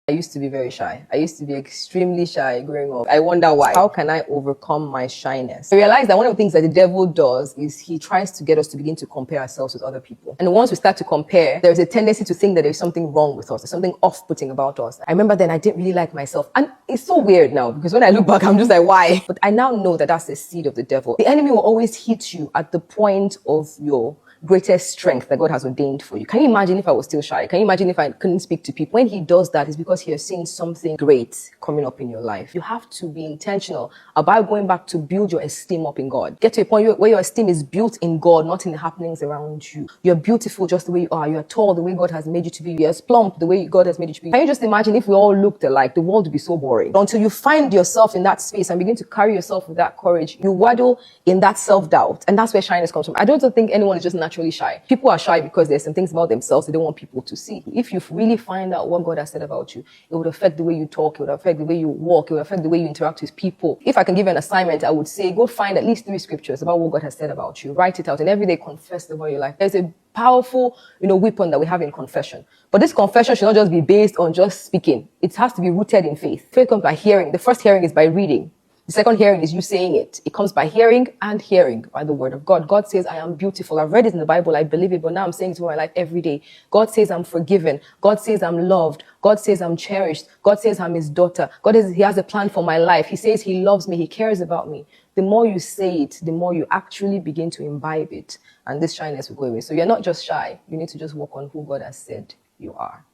I used to be very shy. I used to be extremely shy growing up. I wonder why. How can I overcome my shyness? I realized that one of the things that the devil does is he tries to get us to begin to compare ourselves with other people. And once we start to compare, there's a tendency to think that there's something wrong with us. There's something off-putting about us. I remember then I didn't really like myself. And it's so weird now because when I look back, I'm just like, why? But I now know that that's the seed of the devil. The enemy will always hit you at the point of your greatest strength that God has ordained for you. Can you imagine if I was still shy? Can you imagine if I couldn't speak to people? When he does that, it's because he has seen something great coming up in your life. You have to be intentional about going back to build your esteem up in God. Get to a point where your esteem is built in God, not in the happenings around you. You're beautiful just the way you are. You're tall the way God has made you to be. You're plump the way God has made you to be. Can you just imagine if we all looked alike? The world would be so boring. Until you find yourself in that space and begin to carry yourself with that courage, you waddle in that self-doubt. And that's where shyness comes from. I don't think anyone is just naturally shy. People are shy because there's some things about themselves they don't want people to see. If you really find out what God has said about you, it would affect the way you talk, it would affect the way you walk, it would affect the way you interact with people. If I can give you an assignment, I would say go find at least 3 scriptures about what God has said about you. Write it out and every day confess them about your life. There's a powerful, weapon that we have in confession. But this confession should not just be based on just speaking. It has to be rooted in faith. Faith comes by hearing. The first hearing is by reading. The second hearing is you saying it. It comes by hearing and hearing by the word of God. God says, I am beautiful. I've read it in the Bible. I believe it, but now I'm saying it to my life every day. God says I'm forgiven. God says I'm loved. God says I'm cherished. God says I'm his daughter. God says he has a plan for my life. He says he loves me. He cares about me. The more you say it, the more you actually begin to imbibe it. And this shyness will go away. So you're not just shy. You need to just work on who God has said you are.